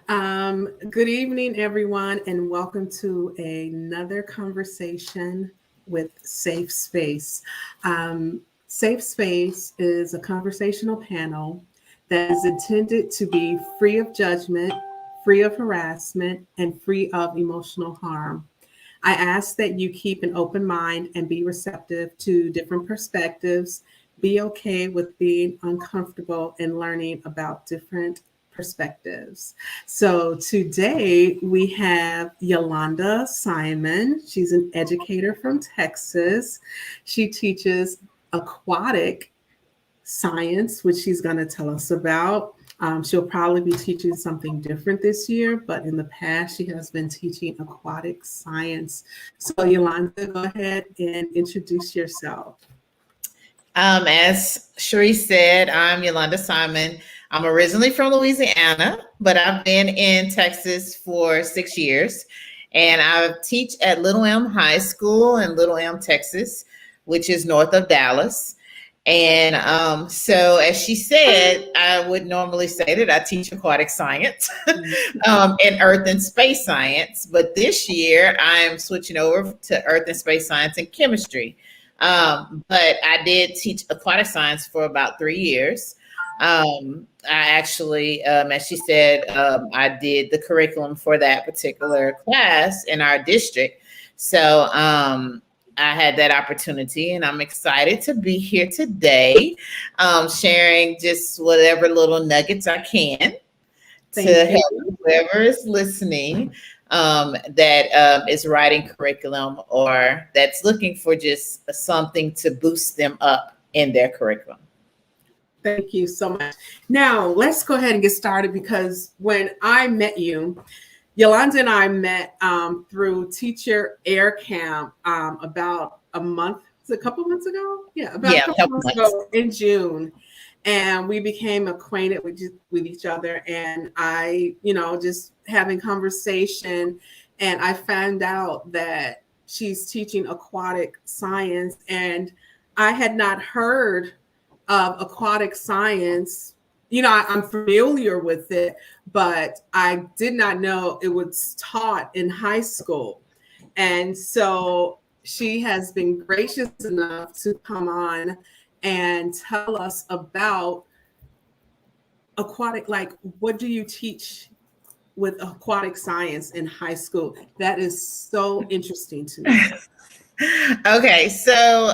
Good evening, everyone, and welcome to another conversation with SafeSpace. SafeSpace is a conversational panel that is intended to be free of judgment, free of harassment, and free of emotional harm. I ask that you keep an open mind and be receptive to different perspectives. Be okay with being uncomfortable and learning about different perspectives. So today we have Yolanda Simon. She's an educator from Texas. She teaches aquatic science, which she's going to tell us about. She'll probably be teaching something different this year, but in the past, she has been teaching aquatic science. So, Yolanda, go ahead and introduce yourself. As Cherie said, I'm Yolanda Simon. I'm originally from Louisiana, but I've been in Texas for 6 years. And I teach at Little Elm High School in Little Elm, Texas, which is north of Dallas. And so, as she said, I would normally say that I teach aquatic science and earth and space science. But this year, I'm switching over to earth and space science and chemistry. But I did teach aquatic science for about 3 years. I actually, as she said, I did the curriculum for that particular class in our district. So I had that opportunity, and I'm excited to be here today, sharing just whatever little nuggets I can to help whoever is listening that is writing curriculum or that's looking for just something to boost them up in their curriculum. Thank you so much. Now, let's go ahead and get started because when I met you, Yolanda and I met through Teacher Air Camp about a couple months ago? Yeah, about a couple months ago in June. And we became acquainted with each other. And I, just having conversation. And I found out that she's teaching aquatic science. And I had not heard of aquatic science. I'm familiar with it, but I did not know it was taught in high school. And so she has been gracious enough to come on and tell us about aquatic, like what do you teach with aquatic science in high school? That is so interesting to me. Okay, so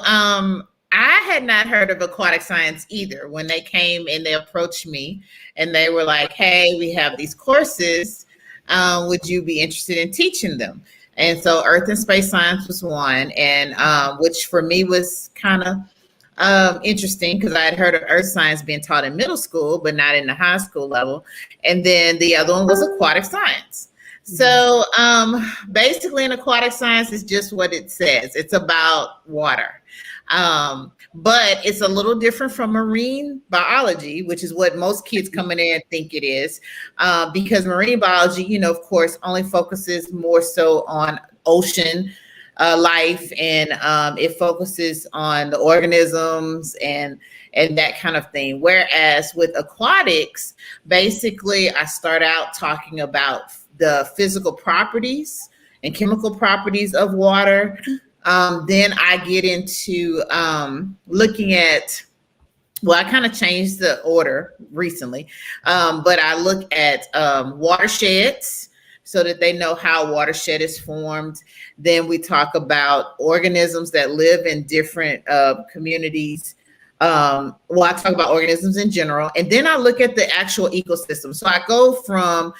I had not heard of aquatic science either when they came and they approached me and they were like, hey, we have these courses. Would you be interested in teaching them? And so earth and space science was one, and which for me was kind of interesting because I had heard of earth science being taught in middle school, but not in the high school level. And then the other one was aquatic science. So basically in aquatic science is just what it says. It's about water. But it's a little different from marine biology, which is what most kids come in there and think it is, because marine biology, of course, only focuses more so on ocean life, and it focuses on the organisms and that kind of thing. Whereas with aquatics, basically, I start out talking about the physical properties and chemical properties of water. Then I get into looking at, I kind of changed the order recently, but I look at watersheds so that they know how a watershed is formed. Then we talk about organisms that live in different communities. I talk about organisms in general, and then I look at the actual ecosystem. So I go from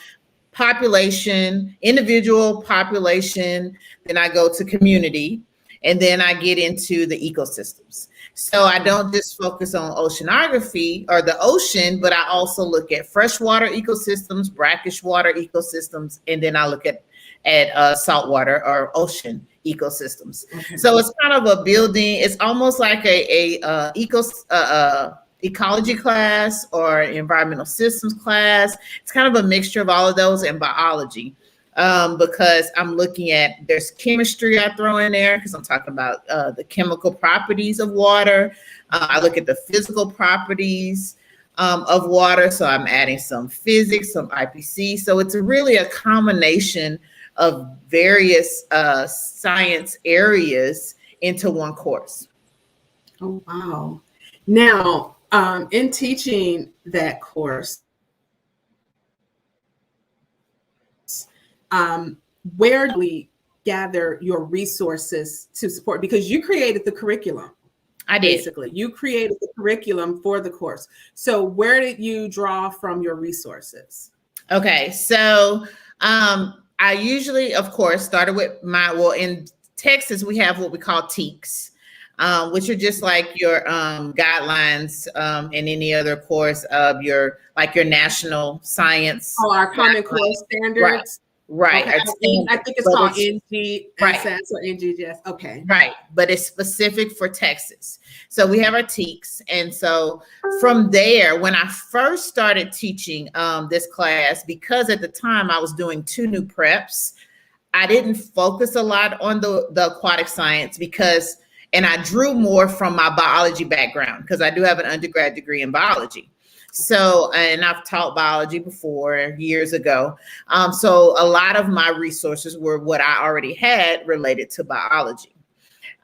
population, individual population, then I go to community, and then I get into the ecosystems. So I don't just focus on oceanography or the ocean, but I also look at freshwater ecosystems, brackish water ecosystems, and then I look at saltwater or ocean ecosystems. Okay. So it's kind of a building. It's almost like a ecology class or environmental systems class. It's kind of a mixture of all of those and biology. Because I'm looking at, there's chemistry I throw in there because I'm talking about the chemical properties of water. I look at the physical properties of water. So I'm adding some physics, some IPC. So it's really a combination of various science areas into one course. Oh, wow. Now, in teaching that course, where do we gather your resources to support? Because you created the curriculum. I did. Basically, you created the curriculum for the course. So where did you draw from your resources? Okay, so I usually, of course, started with in Texas, we have what we call TEKS, which are just like your guidelines in any other course of your national science. Oh, our Common Core standards. Right. Okay. I think it's called NGSS or NGGS. Okay. Right. But it's specific for Texas. So we have our TEKS. And so from there, when I first started teaching this class, because at the time I was doing 2 new preps, I didn't focus a lot on the aquatic science and I drew more from my biology background because I do have an undergrad degree in biology. So, and I've taught biology before years ago. So a lot of my resources were what I already had related to biology.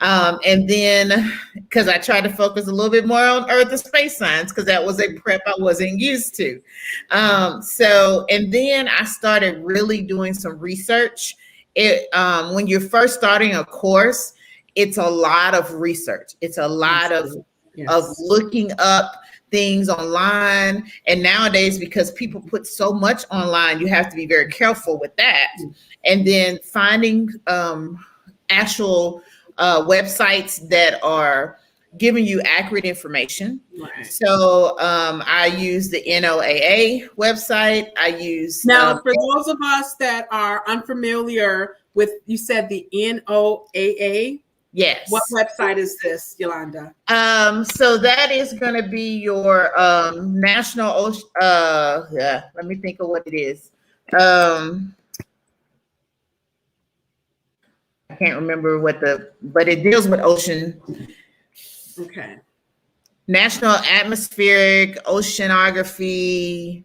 And then, because I tried to focus a little bit more on earth and space science, because that was a prep I wasn't used to. And then I started really doing some research. When you're first starting a course, it's a lot of research. It's a lot of looking up things online. And nowadays, because people put so much online, you have to be very careful with that. And then finding actual websites that are giving you accurate information. Right. So I use the NOAA website. I use for those of us that are unfamiliar with, you said the NOAA. Yes. What website is this, Yolanda? So that is going to be your national ocean. Let me think of what it is. I can't remember but it deals with ocean. Okay. National Atmospheric Oceanography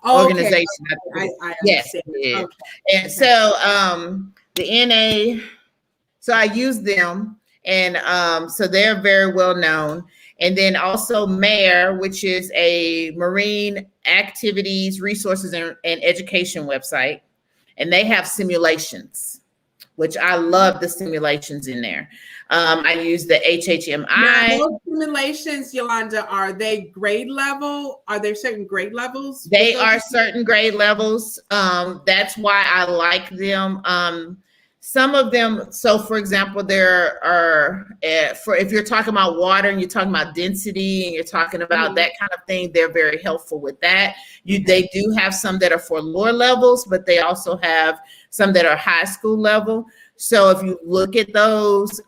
Organization. I yes. Okay. And so the NA. So I use them, and so they're very well known. And then also MARE, which is a marine activities, resources, and education website. And they have simulations, which I love the simulations in there. I use the HHMI. Now, those simulations, Yolanda, are they grade level? Are there certain grade levels? They are certain grade levels. That's why I like them. Some of them, so for example, there are, if you're talking about water and you're talking about density and you're talking about that kind of thing, they're very helpful with that. They do have some that are for lower levels, but they also have some that are high school level. So if you look at those,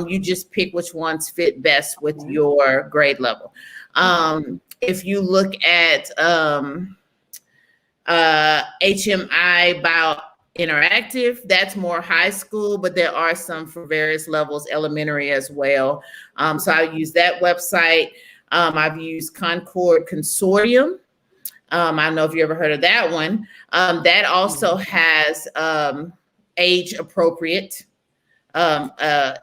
you just pick which ones fit best with your grade level. If you look at HMI Bio Interactive, that's more high school, but there are some for various levels, elementary as well. So I use that website. I've used Concord Consortium. I don't know if you ever heard of that one. That also has age appropriate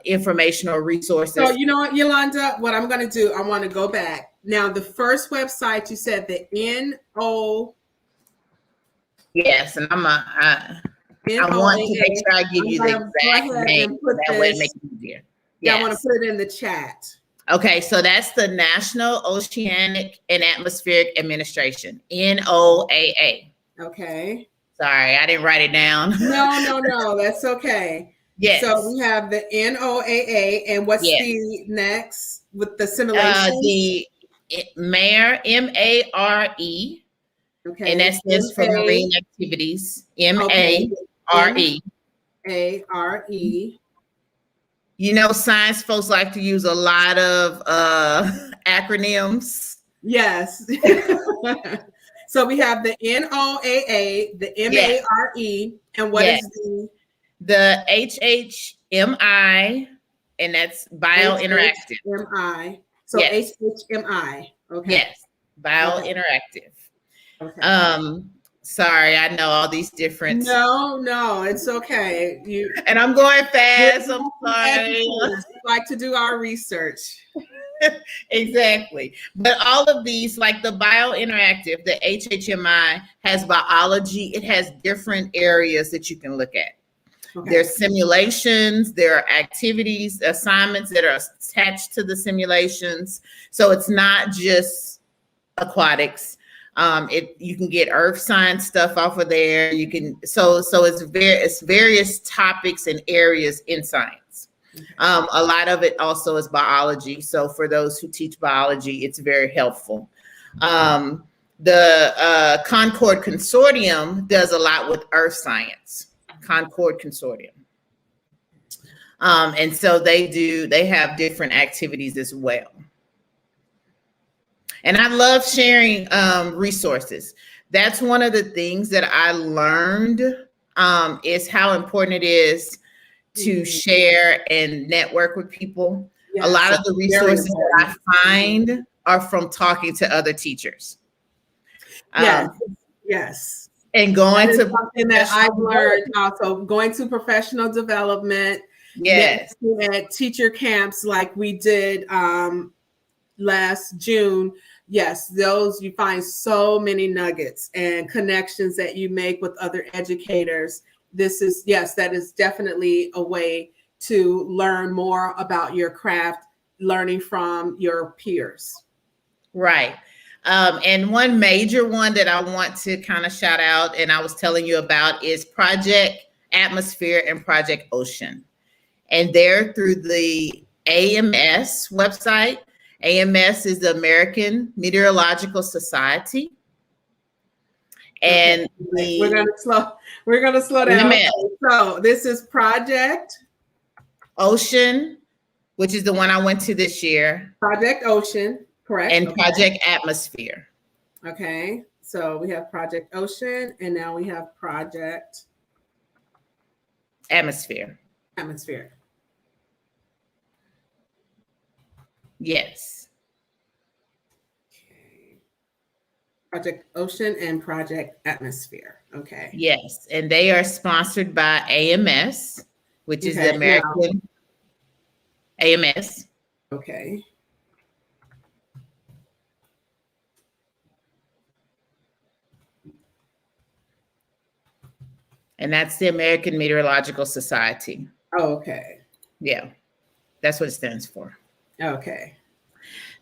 information or resources. So you know what, Yolanda, what I'm going to do, I want to go back. Now, the first website you said, the NO. Yes, and I want to make sure I give you the exact name. That way it makes it easier. Yeah, I want to put it in the chat. Okay, so that's the National Oceanic and Atmospheric Administration, NOAA. Okay. Sorry, I didn't write it down. No, that's okay. Yes. So we have the NOAA, and what's the next with the simulation? The MARE, MARE. Okay. And that's just for marine activities. MARE. ARE. You know, science folks like to use a lot of acronyms. Yes. So we have the NOAA, the MARE, and what is the HHMI, and that's Bio Interactive. HHMI. So HHMI. Okay. Yes. Biointeractive. Okay. Sorry, I know all these different. No, it's okay. And I'm going fast. I'm sorry. We like to do our research. Exactly. But all of these, like the biointeractive, the HHMI has biology. It has different areas that you can look at. Okay. There's simulations, there are activities, assignments that are attached to the simulations. So it's not just aquatics. You can get earth science stuff off of there. You can it's various topics and areas in science. A lot of it also is biology. So for those who teach biology, it's very helpful. The Concord Consortium does a lot with earth science. Concord Consortium. And so they have different activities as well. And I love sharing resources. That's one of the things that I learned is how important it is to share and network with people. Yes, a lot of the resources that I find are from talking to other teachers. Yes. And going to something that I've learned also, going to professional development. Yes. At teacher camps like we did last June. Yes, those you find so many nuggets and connections that you make with other educators. That is definitely a way to learn more about your craft, learning from your peers. Right. And one major one that I want to kind of shout out, and I was telling you about, is Project Atmosphere and Project Ocean. And they're through the AMS website. AMS is the American Meteorological Society. And we're gonna slow down. Okay, so this is Project Ocean, which is the one I went to this year. Project Ocean, correct? And Project Atmosphere. Okay, so we have Project Ocean, and now we have Project Atmosphere. Yes. Okay. Project Ocean and Project Atmosphere. Okay. Yes, and they are sponsored by AMS, which is the American AMS. Okay. And that's the American Meteorological Society. Oh, okay. Yeah, that's what it stands for. Okay.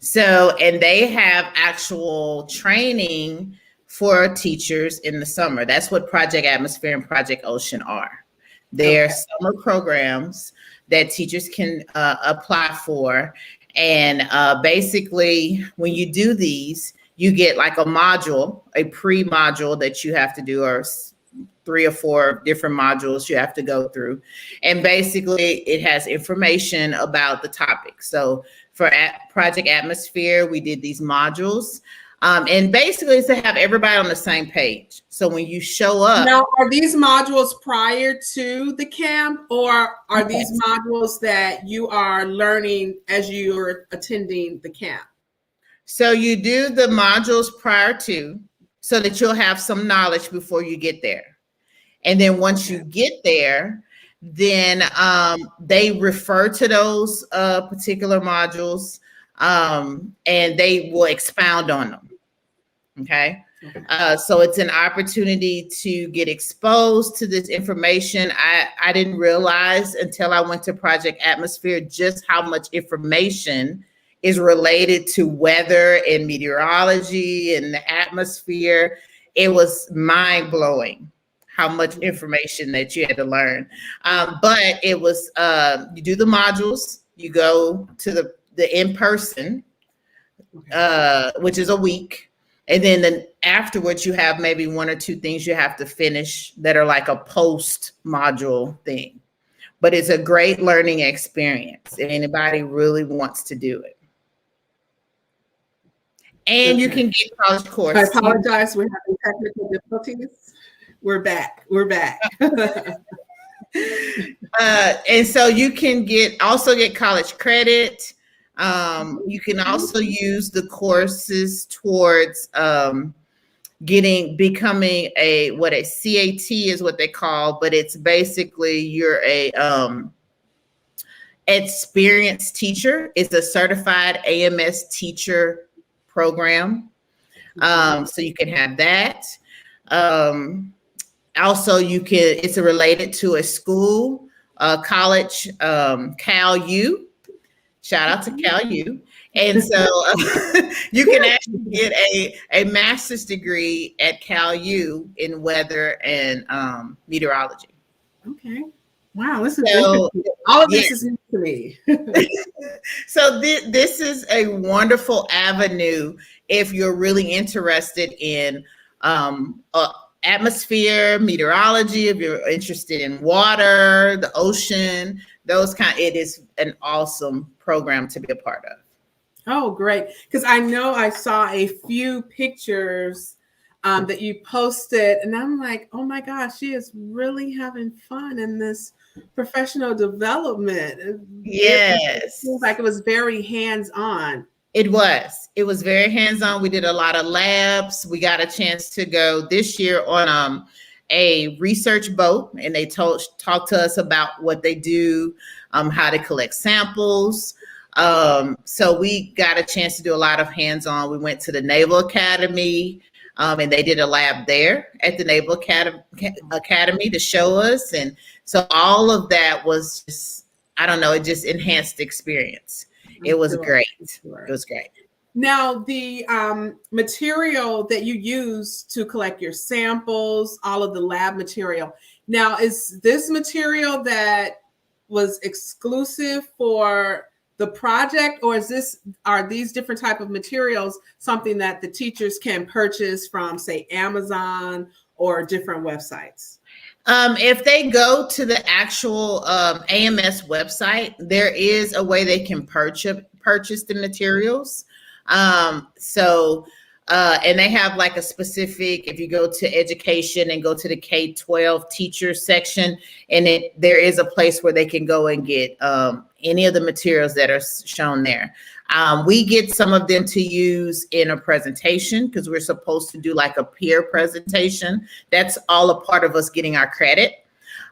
So, and they have actual training for teachers in the summer. That's what Project Atmosphere and Project Ocean are. They're summer programs that teachers can apply for. And basically, when you do these, you get like a module, a pre-module that you have to do, or 3 or 4 different modules you have to go through. And basically it has information about the topic. So for Project Atmosphere, we did these modules. And basically it's to have everybody on the same page. So when you show up. Now, are these modules prior to the camp, or are these modules that you are learning as you're attending the camp? So you do the modules prior to, so that you'll have some knowledge before you get there. And then once you get there, then they refer to those particular modules and they will expound on them. Okay. So it's an opportunity to get exposed to this information. I didn't realize until I went to Project Atmosphere just how much information is related to weather and meteorology and the atmosphere. It was mind-blowing how much information that you had to learn. But it was, you do the modules, you go to the in-person, which is a week. And then afterwards, you have maybe 1 or 2 things you have to finish that are like a post-module thing. But it's a great learning experience if anybody really wants to do it. And you can get college courses. I apologize, we're having technical difficulties. We're back. And so you can also get college credit. You can also use the courses towards becoming a CAT is what they call, but it's basically you're a experienced teacher. It's a certified AMS teacher program. So you can have that. Also, it's related to a school, college, Cal U. Shout out to Cal U. And so you can actually get a master's degree at Cal U in weather and meteorology. Okay. Wow, this is interesting. All of this is new to me. So this is a wonderful avenue if you're really interested in atmosphere, meteorology, if you're interested in water, the ocean, it is an awesome program to be a part of. Oh, great. Because I know I saw a few pictures that you posted, and I'm like, oh my gosh, she is really having fun in this professional development. Yes. It seems like it was very hands-on. It was very hands-on. We did a lot of labs. We got a chance to go this year on a research boat, and they talked to us about what they do, how to collect samples. So we got a chance to do a lot of hands-on. We went to the Naval Academy, and they did a lab there at the Naval Academy to show us. And so all of that was just, I don't know, it just enhanced the experience. It was great. It was great. Now, the material that you use to collect your samples, all of the lab material. Now, is this material that was exclusive for the project, or are these different type of materials something that the teachers can purchase from, say, Amazon or different websites? If they go to the actual AMS website, there is a way they can purchase the materials. And they have like a specific, if you go to education and go to the K-12 teacher section, and there is a place where they can go and get any of the materials that are shown there. We get some of them to use in a presentation because we're supposed to do like a peer presentation. That's all a part of us getting our credit.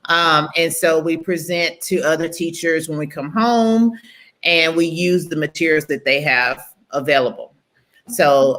And so we present to other teachers when we come home, and we use the materials that they have available. So,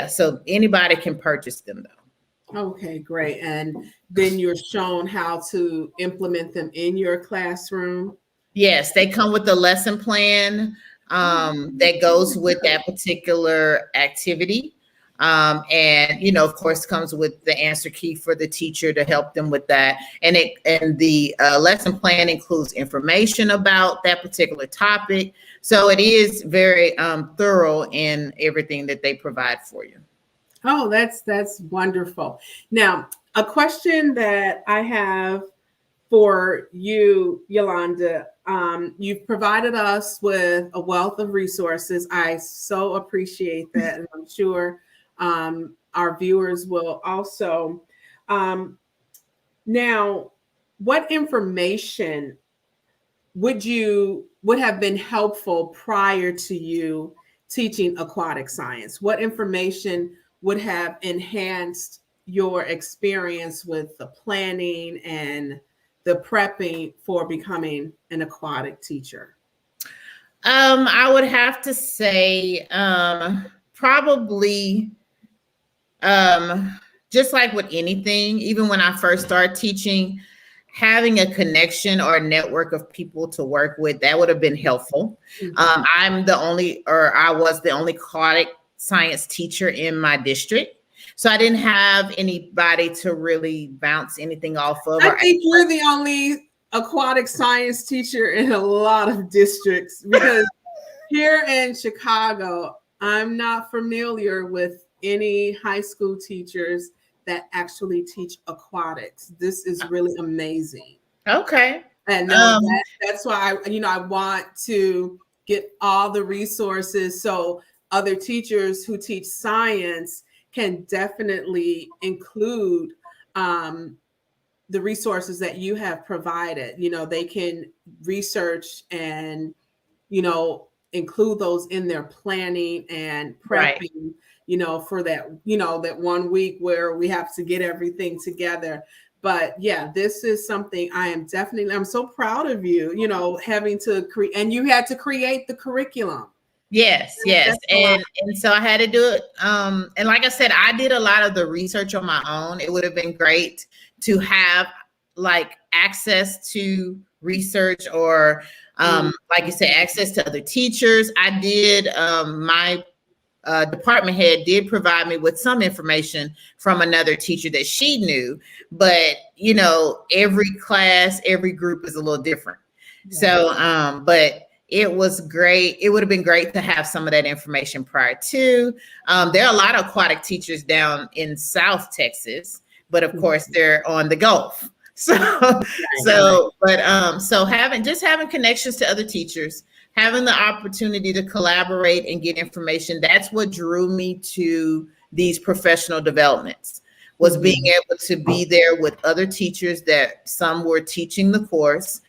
so anybody can purchase them though. Okay, great. And then you're shown how to implement them in your classroom? Yes, they come with a lesson plan that goes with that particular activity. And, of course, comes with the answer key for the teacher to help them with that. And the lesson plan includes information about that particular topic. So it is very thorough in everything that they provide for you. Oh, that's wonderful. Now, a question that I have for you, Yolanda, you've provided us with a wealth of resources. I so appreciate that, and I'm sure our viewers will also. Now, what information would have been helpful prior to you teaching aquatic science? What information would have enhanced your experience with the planning and the prepping for becoming an aquatic teacher? I would have to say probably just like with anything, even when I first started teaching, having a connection or a network of people to work with, that would have been helpful. Mm-hmm. I was the only aquatic science teacher in my district. So I didn't have anybody to really bounce anything off of. I think you're the only aquatic science teacher in a lot of districts, because here in Chicago, I'm not familiar with any high school teachers that actually teach aquatics. This is really amazing. Okay. And that's why I want to get all the resources so other teachers who teach science can definitely include the resources that you have provided. They can research and, include those in their planning and prepping, for that, that 1 week where we have to get everything together. But yeah, this is something I'm so proud of you, having to create, and you had to create the curriculum. Yes. And so I had to do it. And like I said, I did a lot of the research on my own. It would have been great to have like access to research or like you said, access to other teachers. I did, my department head did provide me with some information from another teacher that she knew, but every class, every group is a little different. Right. So, but it was great. It would have been great to have some of that information prior to. There are a lot of aquatic teachers down in South Texas, but of course they're on the Gulf. So having connections to other teachers, having the opportunity to collaborate and get information, that's what drew me to these professional developments, was being able to be there with other teachers that some were teaching the course,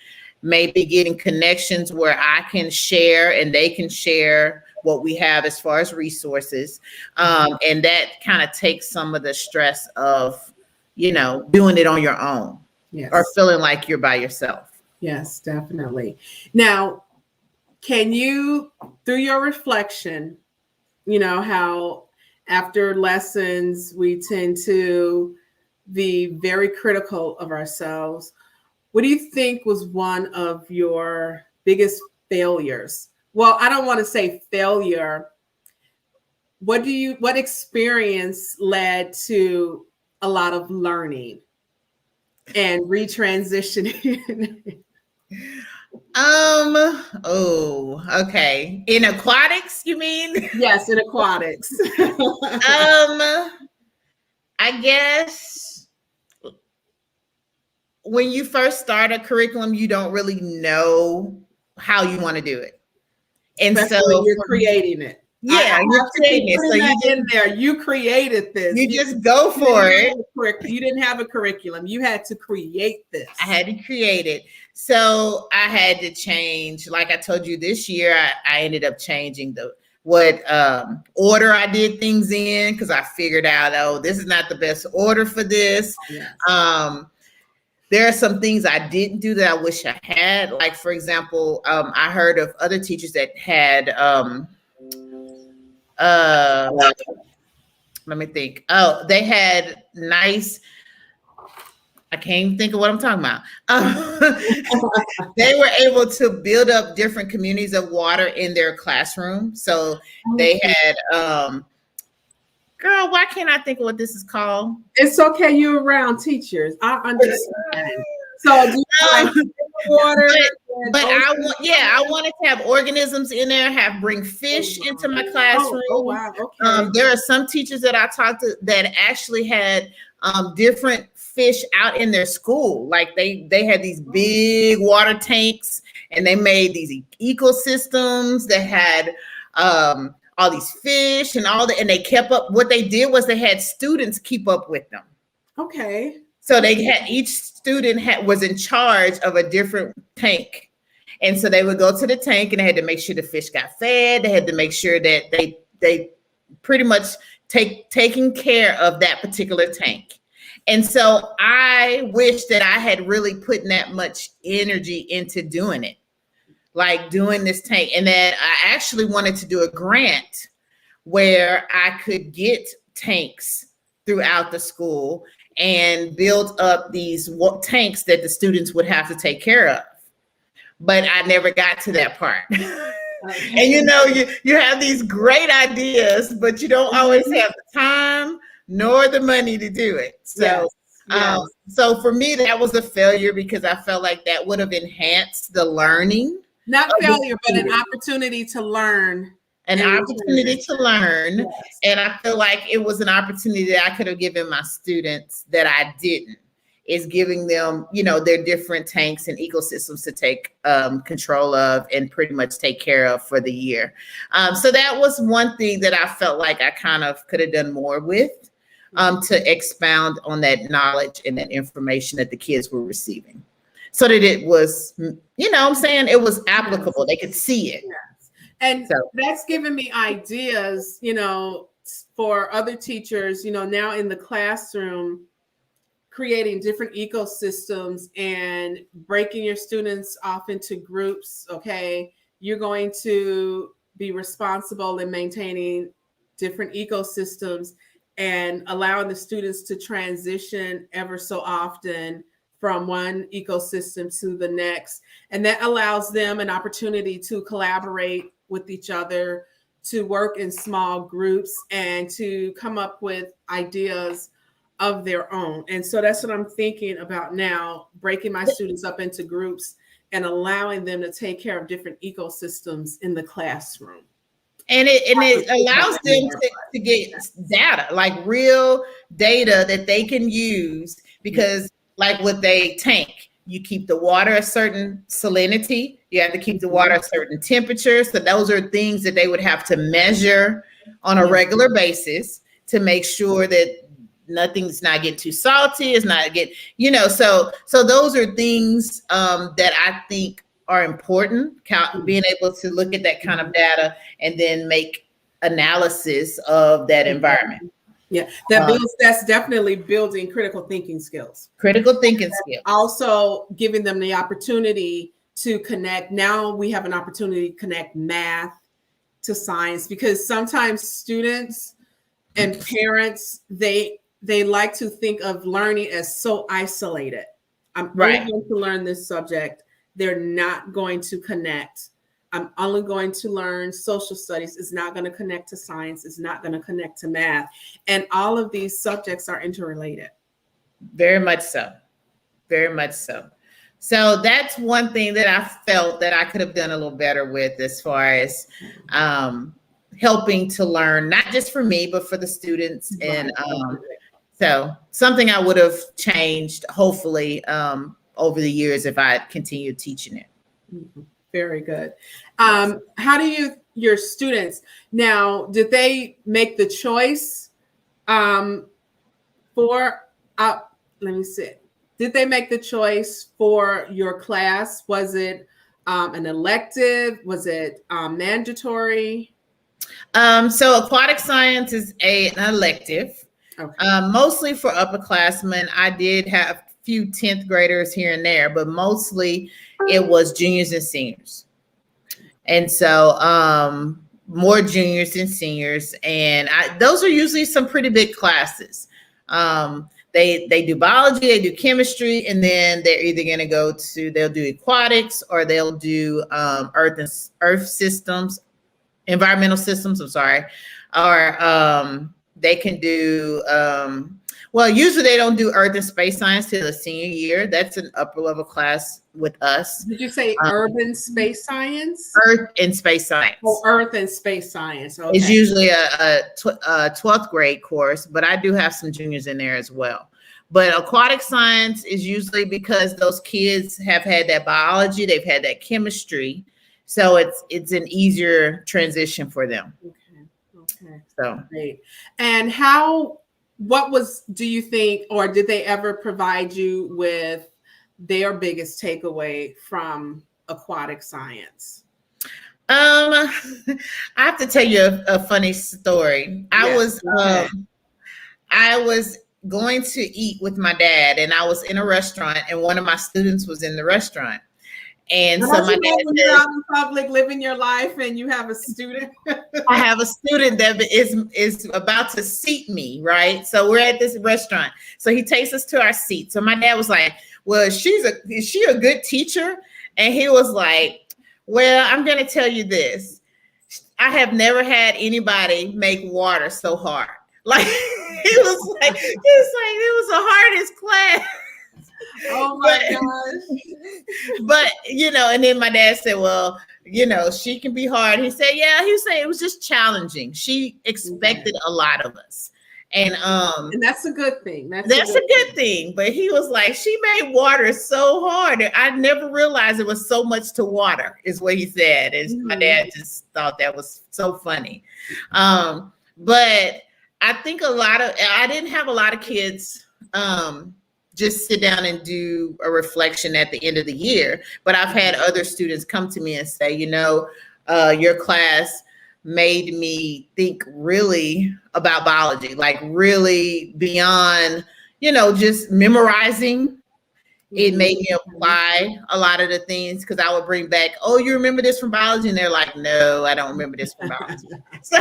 maybe getting connections where I can share and they can share what we have as far as resources. And that kind of takes some of the stress of, doing it on your own. Yes. Or feeling like you're by yourself. Yes, definitely. Now, can you, through your reflection, how after lessons, we tend to be very critical of ourselves. What do you think was one of your biggest failures? Well, I don't want to say failure. What experience led to a lot of learning and retransitioning? Okay. In aquatics, you mean? Yes, in aquatics. I guess when you first start a curriculum, you don't really know how you want to do it. And especially so you're creating it. Yeah, you're creating it. So you created this. You just go for it. You didn't have a curriculum. You had to create this. I had to create it. So I had to change. Like I told you, this year I ended up changing what order I did things in, because I figured out, this is not the best order for this. Yes. There are some things I didn't do that I wish I had. Like, for example, I heard of other teachers that had let me think. Oh, they had nice, I can't even think of what I'm talking about. They were able to build up different communities of water in their classroom. So they had, girl, why can't I think of what this is called? It's okay. You're around teachers. I understand. So do you like water? But I wanted to have organisms in there, bring fish into my classroom. Oh wow. Okay. There are some teachers that I talked to that actually had different fish out in their school. Like they had these big water tanks, and they made these ecosystems that had all these fish and all that, and they kept up. What they did was they had students keep up with them. Okay. So they had, each student was in charge of a different tank. And so they would go to the tank and they had to make sure the fish got fed. They had to make sure that they pretty much taking care of that particular tank. And so I wish that I had really put that much energy into doing it, like doing this tank. And that I actually wanted to do a grant where I could get tanks throughout the school and build up these tanks that the students would have to take care of. But I never got to that part. And you have these great ideas, but you don't always have the time nor the money to do it. So, yes. So for me, that was a failure, because I felt like that would have enhanced the learning. Not failure, but an opportunity to learn. An opportunity to learn. Yes. And I feel like it was an opportunity that I could have given my students that I didn't, is giving them, their different tanks and ecosystems to take control of and pretty much take care of for the year. So that was one thing that I felt like I kind of could have done more with, to expound on that knowledge and that information that the kids were receiving, so that it was, it was applicable. They could see it. Yes. And So that's given me ideas, for other teachers, now in the classroom, creating different ecosystems and breaking your students off into groups. Okay, you're going to be responsible in maintaining different ecosystems and allowing the students to transition ever so often from one ecosystem to the next. And that allows them an opportunity to collaborate with each other, to work in small groups, and to come up with ideas of their own. And so that's what I'm thinking about now, breaking my students up into groups and allowing them to take care of different ecosystems in the classroom. and it allows them to get data, like real data that they can use, because like with a tank, you keep the water a certain salinity, you have to keep the water a certain temperature. So those are things that they would have to measure on a regular basis to make sure that nothing's not getting too salty, it's not get, so those are things that I think are important, being able to look at that kind of data and then make analysis of that environment. Yeah, that's definitely building critical thinking skills. Also giving them the opportunity to connect. Now we have an opportunity to connect math to science, because sometimes students and parents, they like to think of learning as so isolated. I'm only going to learn this subject. They're not going to connect. I'm only going to learn social studies. It's not going to connect to science. It's not going to connect to math. And all of these subjects are interrelated. Very much so. Very much so. So that's one thing that I felt that I could have done a little better with, as far as helping to learn, not just for me, but for the students. And so something I would have changed, hopefully, over the years if I had continued teaching it. Mm-hmm. Very good. How do your students now, did they make the choice let me see. Did they make the choice for your class? Was it an elective? Was it mandatory? So Aquatic Science is an elective. Okay. Mostly for upperclassmen. I did have a few 10th graders here and there, but mostly it was juniors and seniors. And so more juniors than seniors. And those are usually some pretty big classes. They do biology, they do chemistry, and then they're either going to they'll do aquatics, or they'll do earth systems, environmental systems, or they can do, well, usually they don't do earth and space science till the senior year. That's an upper level class with us. Did you say urban space science? Earth and space science. Oh, earth and space science. Okay. It's usually a 12th grade course, but I do have some juniors in there as well. But aquatic science is usually because those kids have had that biology, they've had that chemistry. So it's an easier transition for them. Okay. So great. And do you think, or did they ever provide you with their biggest takeaway from aquatic science? I have to tell you a funny story. Yes, I was going to eat with my dad, and I was in a restaurant, and one of my students was in the restaurant. And so my dad when you're out in public living your life and you have a student. I have a student that is about to seat me, right? So we're at this restaurant. So he takes us to our seat. So my dad was like, well, is she a good teacher? And he was like, well, I'm going to tell you this. I have never had anybody make water so hard. Like it was like it was the hardest class. Oh my gosh. But and then my dad said, well, she can be hard. He said it was just challenging. She expected a lot of us. And that's a good thing. That's a good thing. But he was like, she made water so hard. I never realized it was so much to water, is what he said. And my dad just thought that was so funny. But I think I didn't have a lot of kids just sit down and do a reflection at the end of the year. But I've had other students come to me and say, your class made me think really about biology, like really beyond, just memorizing. It made me apply a lot of the things, because I would bring back, oh, you remember this from biology? And they're like, no, I don't remember this from biology. So,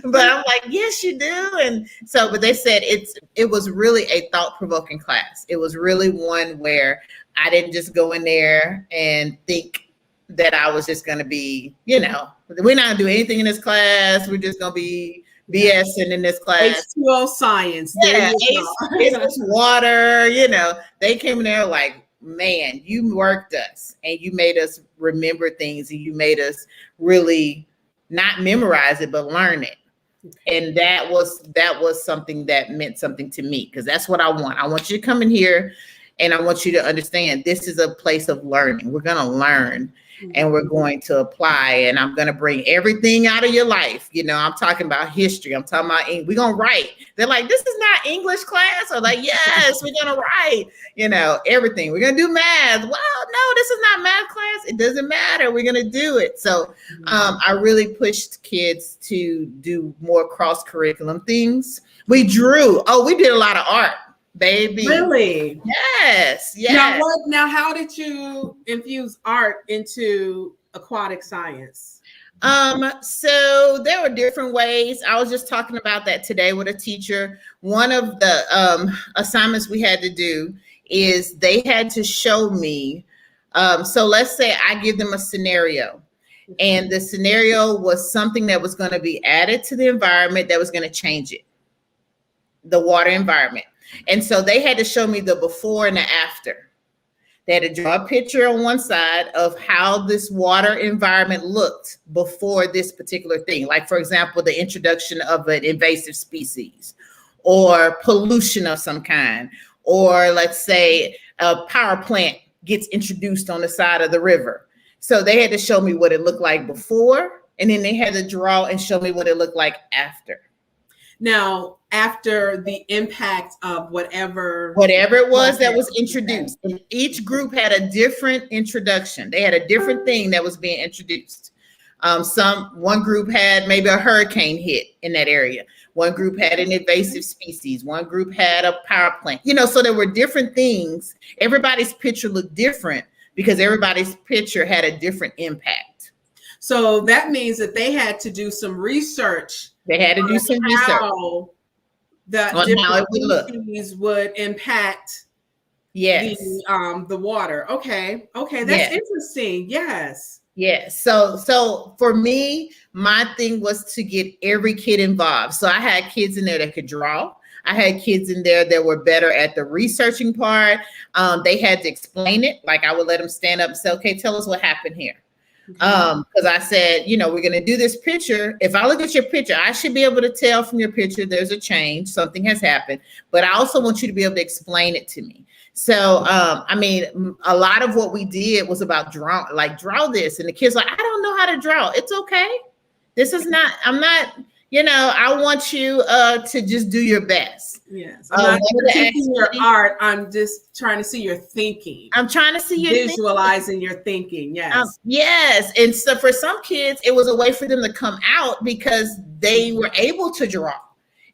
but I'm like, yes, you do. And so, but they said it was really a thought-provoking class. It was really one where I didn't just go in there and think that I was just going to be, we're not going to do anything in this class. We're just going to be BSing in this class. H2O science. Yeah, it's water, They came in there like, man, you worked us and you made us remember things, and you made us really not memorize it, but learn it. And that was something that meant something to me, because that's what I want. I want you to come in here and I want you to understand this is a place of learning. We're going to learn. And we're going to apply, and I'm going to bring everything out of your life. I'm talking about history. I'm talking about we're going to write. They're like, this is not English class. Or like, yes, we're going to write, everything. We're going to do math. Well, no, this is not math class. It doesn't matter. We're going to do it. So I really pushed kids to do more cross-curriculum things. We drew. Oh, we did a lot of art. Baby. Really? Yes. Now how did you infuse art into aquatic science? So there were different ways. I was just talking about that today with a teacher. One of the assignments we had to do is they had to show me. So let's say I give them a scenario, and the scenario was something that was going to be added to the environment that was going to change it, the water environment. And so they had to show me the before and the after. They had to draw a picture on one side of how this water environment looked before this particular thing. Like, for example, the introduction of an invasive species or pollution of some kind. Or let's say a power plant gets introduced on the side of the river. So they had to show me what it looked like before, and then they had to draw and show me what it looked like after. Now, after the impact of whatever it was that was introduced, and each group had a different introduction. They had a different thing that was being introduced. One group had maybe a hurricane hit in that area. One group had an invasive species. One group had a power plant. So there were different things. Everybody's picture looked different because everybody's picture had a different impact. So that means that they had to do some research. They had to do some research on how it would look. Would impact the water. Okay, that's interesting. Yes. So for me, my thing was to get every kid involved. So I had kids in there that could draw. I had kids in there that were better at the researching part. They had to explain it. Like I would let them stand up and say, "Okay, tell us what happened here." Because I said, we're going to do this picture. If I look at your picture, I should be able to tell from your picture there's a change, something has happened, but I also want you to be able to explain it to me. So, a lot of what we did was about draw this. And the kids like, I don't know how to draw. It's okay. I want you to just do your best. Yes. I'm not critiquing your art. I'm just trying to see your thinking. I'm trying to see your visualizing your thinking. Yes. Yes. And so for some kids, it was a way for them to come out because they were able to draw,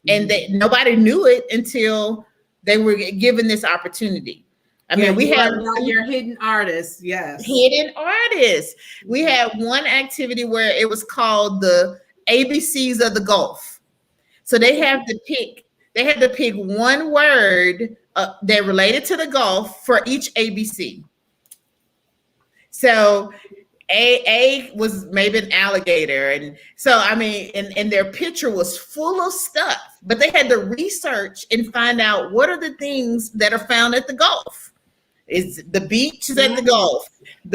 and nobody knew it until they were given this opportunity. We have your hidden artists. Yes. Hidden artists. We had one activity where it was called the ABCs of the Gulf. So they had to pick one word that related to the Gulf for each ABC. So A was maybe an alligator. And so, and their picture was full of stuff, but they had to research and find out what are the things that are found at the Gulf. Is the beaches at the Gulf, and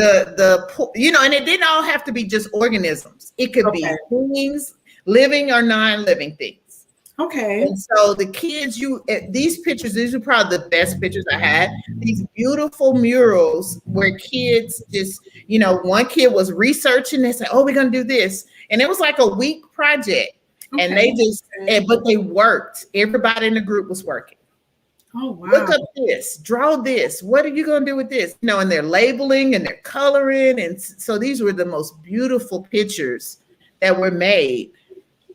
it didn't all have to be just organisms. It could be things, living or non-living things. Okay. And so the kids, these pictures, these are probably the best pictures I had. These beautiful murals where kids just, one kid was researching. They said, "Oh, we're gonna do this," and it was like a week project. And they but they worked. Everybody in the group was working. Oh, wow. Look up this, draw this. What are you going to do with this? And they're labeling and they're coloring. And so these were the most beautiful pictures that were made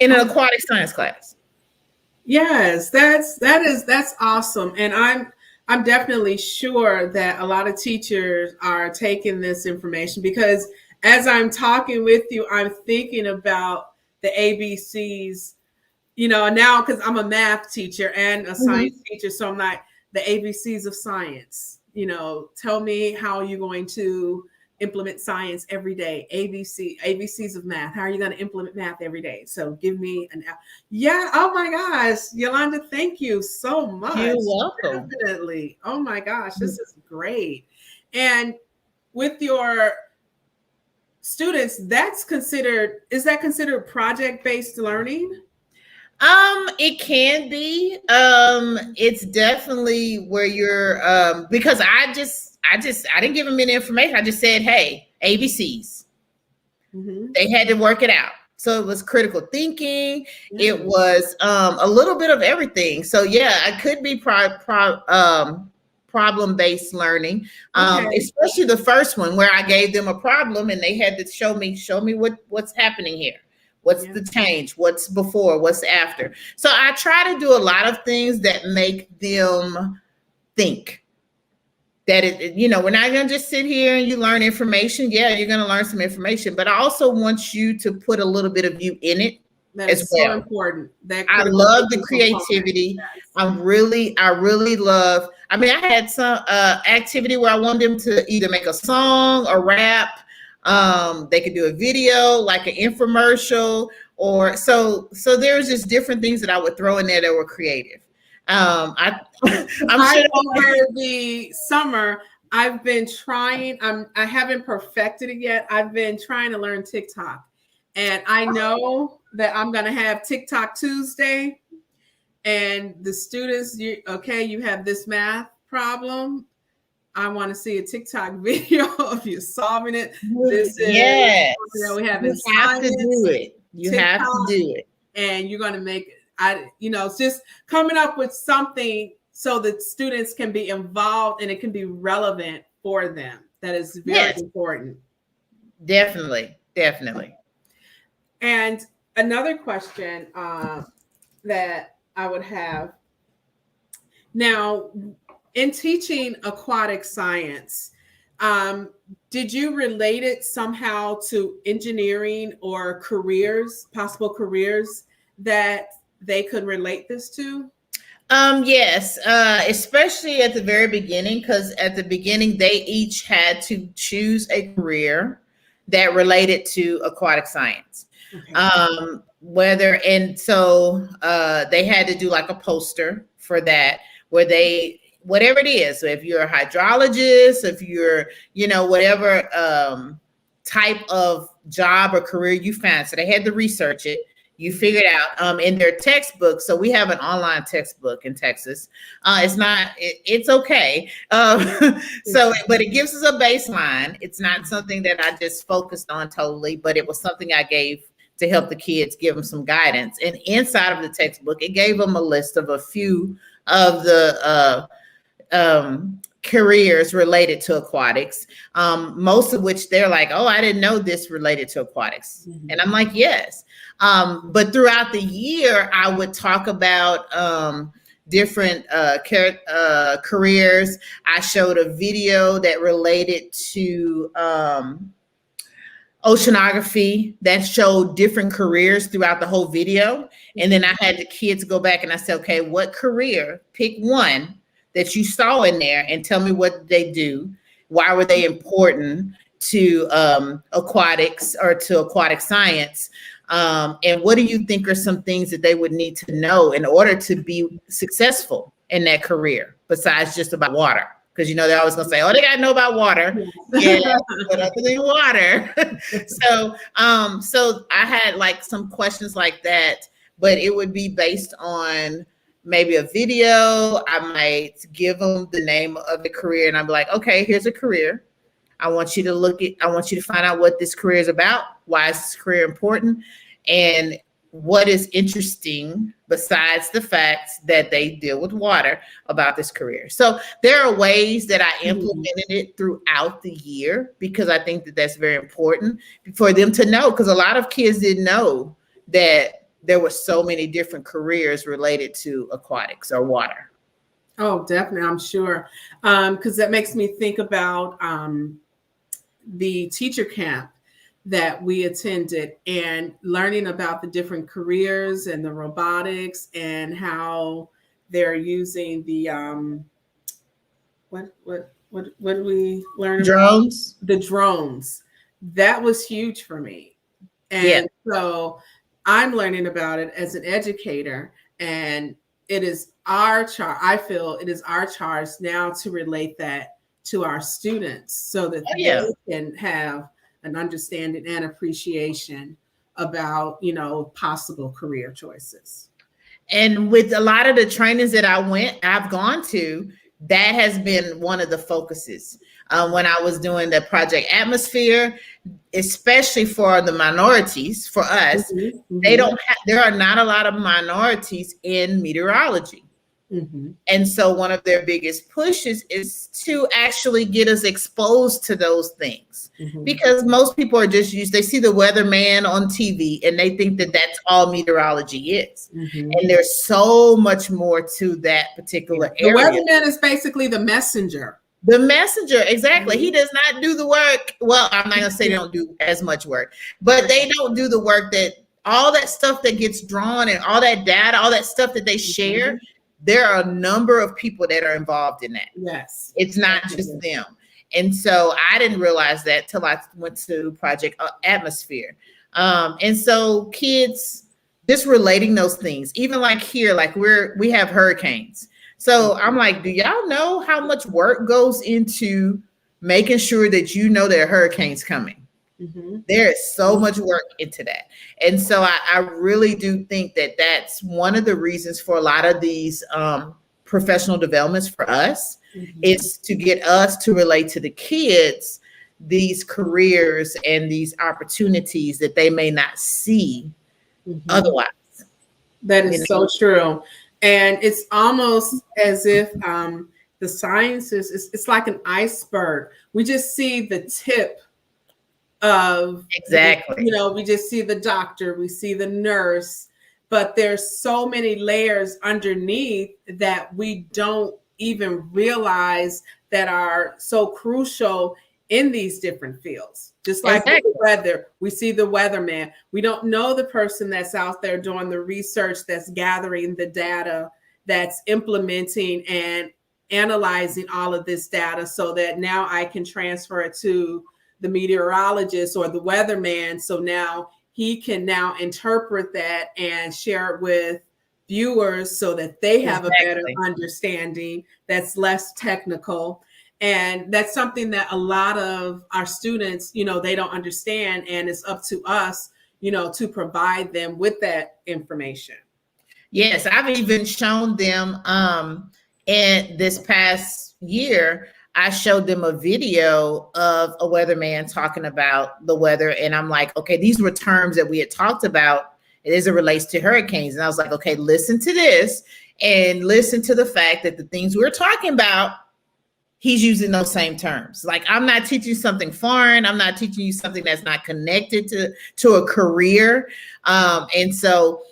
in an aquatic science class. Yes, that's awesome. And I'm definitely sure that a lot of teachers are taking this information, because as I'm talking with you, I'm thinking about the ABCs, now because I'm a math teacher and a science teacher. So I'm like, the ABCs of science, tell me how you're going to implement science every day. ABCs of math. How are you going to implement math every day? So give me yeah. Oh my gosh, Yolanda, thank you so much. You're welcome. Definitely. Oh my gosh, this is great. And with your students, is that considered project-based learning? It can be. It's definitely where you're because I didn't give them any information. I just said, hey, ABCs. They had to work it out. So it was critical thinking. It was a little bit of everything. So yeah, it could be problem-based learning. Especially the first one where I gave them a problem and they had to show me what's happening here. What's the change? What's before? What's after? So I try to do a lot of things that make them think that we're not going to just sit here and you learn information. Yeah, you're going to learn some information, but I also want you to put a little bit of you in it. That is so important. I love the creativity. I really love. I mean, I had some activity where I wanted them to either make a song or rap. They could do a video, like an infomercial, or so there's just different things that I would throw in there that were creative. I'm sure over the summer, I've been trying. I haven't perfected it yet. I've been trying to learn TikTok, and I know that I'm going to have TikTok Tuesday, and the students, you have this math problem. I want to see a TikTok video of you solving it. This is that we have. You have to do it. You have to do it, and you're going to make it. It's just coming up with something so that students can be involved and it can be relevant for them. That is very important. Definitely. And another question that I would have now, in teaching aquatic science, did you relate it somehow to engineering or possible careers that they could relate this to? Yes, especially at the very beginning, because at the beginning they each had to choose a career that related to aquatic science. So they had to do like a poster for that, where whatever it is. So if you're a hydrologist, if you're, whatever type of job or career you found. So they had to research it. You figured out in their textbook. So we have an online textbook in Texas. It's okay. But it gives us a baseline. It's not something that I just focused on totally, but it was something I gave to help the kids, give them some guidance. And inside of the textbook, it gave them a list of a few of the careers related to aquatics, most of which they're like, oh, I didn't know this related to aquatics. And I'm like, yes. But throughout the year, I would talk about different careers. I showed a video that related to oceanography that showed different careers throughout the whole video. And then I had the kids go back and I said, okay, what career? Pick one that you saw in there and tell me what they do. Why were they important to aquatics or to aquatic science? And what do you think are some things that they would need to know in order to be successful in that career besides just about water? Because, they're always going to say, oh, they got to know about water. Yeah, but other than water. So I had like some questions like that, but it would be based on maybe a video. I might give them the name of the career and I'm like, okay, here's a career. I want you to find out what this career is about. Why is this career important? And what is interesting besides the fact that they deal with water about this career. So there are ways that I implemented it throughout the year, because I think that that's very important for them to know, because a lot of kids didn't know that there were so many different careers related to aquatics or water. Oh, definitely, I'm sure. Because that makes me think about the teacher camp that we attended and learning about the different careers and the robotics and how they're using the what did we learn about? Drones. The drones. That was huge for me. Yeah. And so I'm learning about it as an educator, and it is our charge. I feel it is our charge now to relate that to our students so that they can have an understanding and appreciation about, possible career choices. And with a lot of the trainings that I've gone to, that has been one of the focuses. When I was doing the project Atmosphere, especially for the minorities, for us, there are not a lot of minorities in meteorology. And so one of their biggest pushes is to actually get us exposed to those things, because most people are just they see the weatherman on TV and they think that that's all meteorology is. And there's so much more to that particular area. The weatherman is basically the messenger. The messenger, exactly. He does not do the work. Well, I'm not going to say they don't do as much work, but they don't do the work that all that stuff that gets drawn and all that data, all that stuff that they share. There are a number of people that are involved in that. Yes. It's not just them. And so I didn't realize that till I went to Project Atmosphere. And so kids just relating those things, even like here, like we have hurricanes. So I'm like, do y'all know how much work goes into making sure that you know there are hurricanes coming? There is so much work into that. And so I really do think that that's one of the reasons for a lot of these professional developments for us is to get us to relate to the kids these careers and these opportunities that they may not see otherwise. That is so true. And it's almost as if the sciences, it's like an iceberg. We just see the tip of we just see the doctor, we see the nurse, but there's so many layers underneath that we don't even realize that are so crucial in these different fields. Just like the weather, we see the weatherman. We don't know the person that's out there doing the research, that's gathering the data, that's implementing and analyzing all of this data so that now I can transfer it to the meteorologist or the weatherman. So now he can now interpret that and share it with viewers so that they have a better understanding that's less technical. And that's something that a lot of our students, they don't understand. And it's up to us, to provide them with that information. Yes, I've even shown them in this past year, I showed them a video of a weatherman talking about the weather. And I'm like, okay, these were terms that we had talked about as it relates to hurricanes. And I was like, okay, listen to this and listen to the fact that the things we're talking about, he's using those same terms. Like, I'm not teaching you something foreign. I'm not teaching you something that's not connected to a career. And so,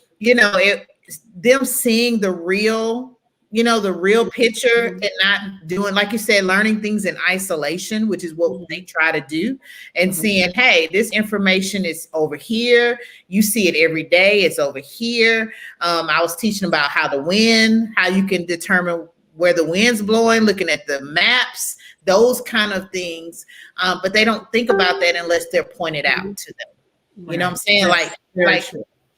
them seeing the real picture and not doing, like you said, learning things in isolation, which is what they try to do, and seeing, hey, this information is over here. You see it every day. It's over here. I was teaching about how you can determine where the wind's blowing, looking at the maps, those kind of things. But they don't think about that unless they're pointed out to them. You know what I'm saying? Like,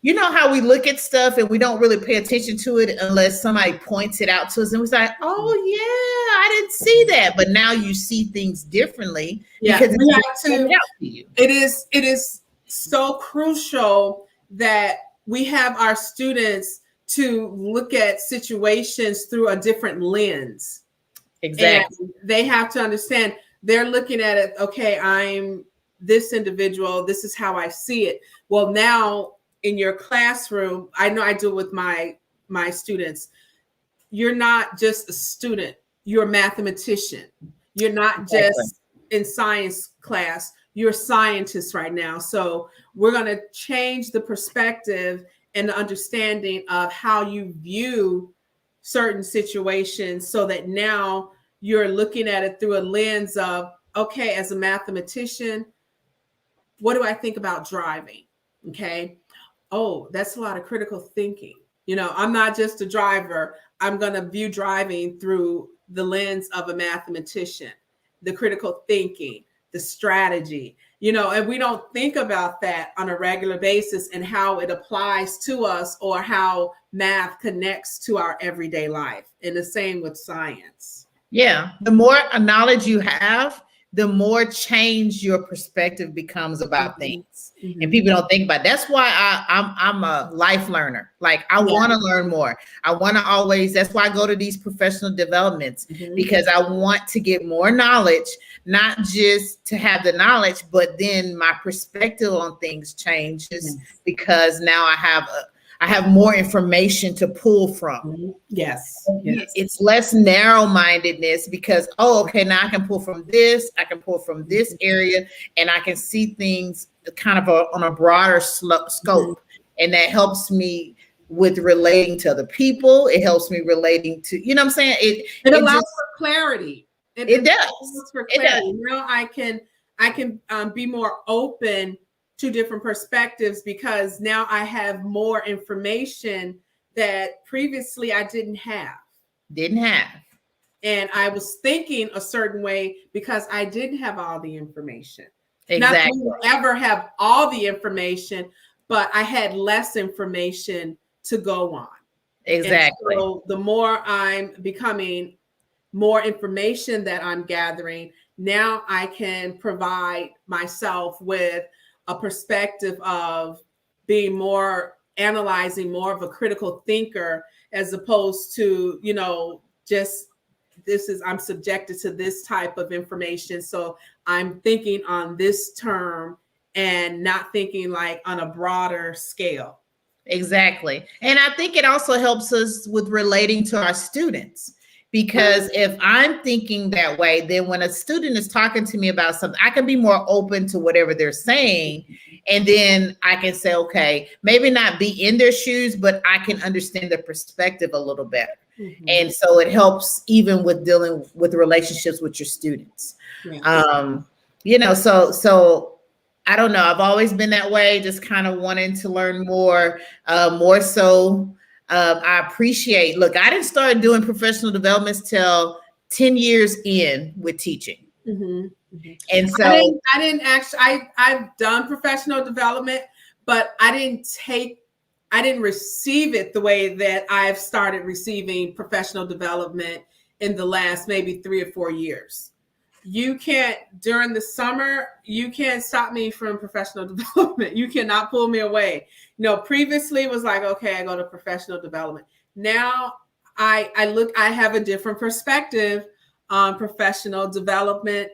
you know how we look at stuff and we don't really pay attention to it unless somebody points it out to us and we're like, oh yeah, I didn't see that. But now you see things differently because it is so crucial that we have our students to look at situations through a different lens. Exactly. And they have to understand they're looking at it, okay, I'm this individual, this is how I see it. Well, now in your classroom, I know I do it with my students, you're not just a student, you're a mathematician. You're not just in science class, you're a scientist right now. So we're going to change the perspective and the understanding of how you view certain situations so that now you're looking at it through a lens of, okay, as a mathematician, what do I think about driving? Okay. Oh, that's a lot of critical thinking. I'm not just a driver. I'm going to view driving through the lens of a mathematician, the critical thinking, the strategy, and we don't think about that on a regular basis and how it applies to us or how math connects to our everyday life. And the same with science. Yeah. The more knowledge you have, the more change your perspective becomes about things. And people don't think about it. That's why I'm a life learner. Like I want to learn more. I want to always, that's why I go to these professional developments because I want to get more knowledge, not just to have the knowledge, but then my perspective on things changes because now I have more information to pull from. Yes. It's less narrow-mindedness because, okay, now I can pull from this, I can pull from this area, and I can see things kind of on a broader scope. And that helps me with relating to other people. It helps me relating to, you know what I'm saying? It allows for clarity. It does. For clarity. Now I can be more open to different perspectives because now I have more information that previously I didn't have. And I was thinking a certain way because I didn't have all the information. Exactly. Not that we will ever have all the information, but I had less information to go on. Exactly. And so the more I'm becoming, more information that I'm gathering, now I can provide myself with a perspective of being more analyzing, more of a critical thinker, as opposed to, just I'm subjected to this type of information. So I'm thinking on this term and not thinking like on a broader scale. Exactly. And I think it also helps us with relating to our students. Because if I'm thinking that way, then when a student is talking to me about something, I can be more open to whatever they're saying. And then I can say, okay, maybe not be in their shoes, but I can understand their perspective a little better. And so it helps even with dealing with relationships with your students. So I don't know. I've always been that way, just kind of wanting to learn more so. I appreciate, look, I didn't start doing professional developments till 10 years in with teaching. And so I didn't actually, I've done professional development, but I didn't receive it the way that I've started receiving professional development in the last maybe 3 or 4 years. You can't, during the summer, you can't stop me from professional development. You cannot pull me away. Previously it was like, okay, I go to professional development. Now I have a different perspective on professional development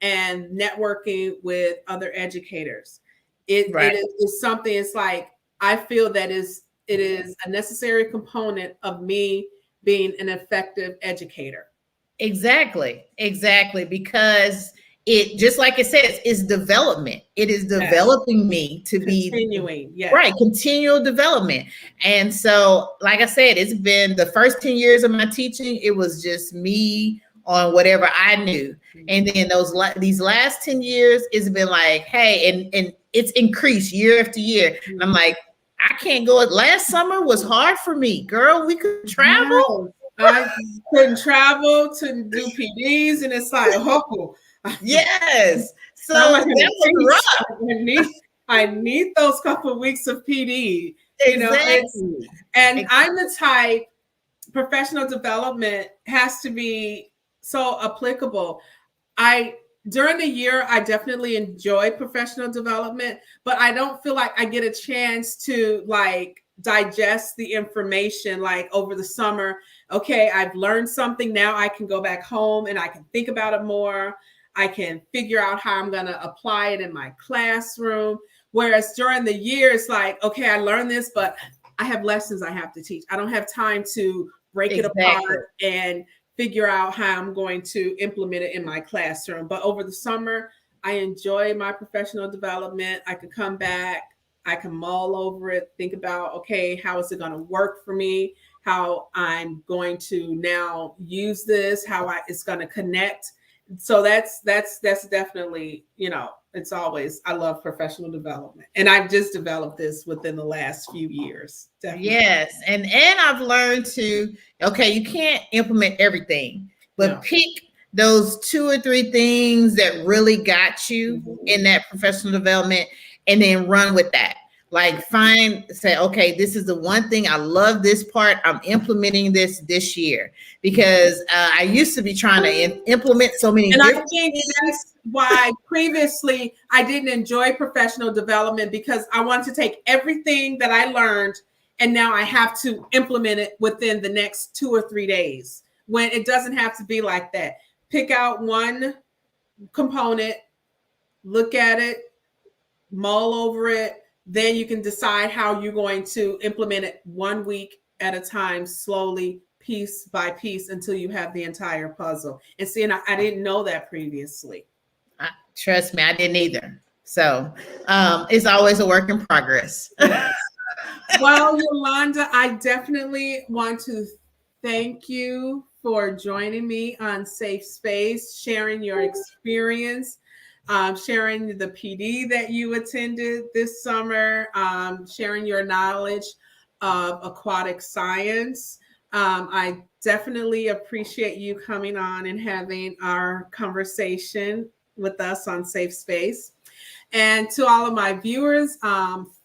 and networking with other educators. It is something, it's like, I feel that it is a necessary component of me being an effective educator. Exactly. Because it, just like it says, is development. It is developing me to continuing, be right, continual development. And so, like I said, it's been the first 10 years of my teaching, it was just me on whatever I knew. And then these last 10 years, it's been like, hey, and it's increased year after year. And I'm like, I can't go. Last summer was hard for me, girl. We could travel. I couldn't travel to do PDs, and it's like, oh, yes. So that was rough. I need those couple of weeks of PD. Exactly. And I'm the type, professional development has to be so applicable. During the year, I definitely enjoy professional development, but I don't feel like I get a chance to digest the information over the summer. Okay, I've learned something. Now I can go back home and I can think about it more. I can figure out how I'm going to apply it in my classroom. Whereas during the year, it's like, okay, I learned this, but I have lessons I have to teach. I don't have time to break it apart and figure out how I'm going to implement it in my classroom. But over the summer, I enjoy my professional development. I can come back, I can mull over it, think about, okay, how is it going to work for me? How I'm going to now use this, it's going to connect. So that's definitely, it's always, I love professional development. And I've just developed this within the last few years. Definitely. Yes. And I've learned okay, you can't implement everything, but pick those 2 or 3 things that really got you in that professional development and then run with that. Like say, okay, this is the one thing I love this part. I'm implementing this year because I used to be trying to implement so many. And I think that's why previously I didn't enjoy professional development, because I wanted to take everything that I learned and now I have to implement it within the next 2 or 3 days, when it doesn't have to be like that. Pick out one component, look at it, mull over it. Then you can decide how you're going to implement it 1 week at a time, slowly, piece by piece, until you have the entire puzzle. And see, and I didn't know that previously. Trust me, I didn't either. So it's always a work in progress. Well, Yolanda, I definitely want to thank you for joining me on SafeSpace, sharing your experience, sharing the PD that you attended this summer, sharing your knowledge of aquatic science. I definitely appreciate you coming on and having our conversation with us on SafeSpace. And to all of my viewers,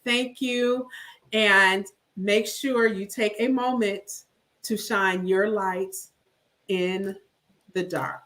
thank you. And make sure you take a moment to shine your light in the dark.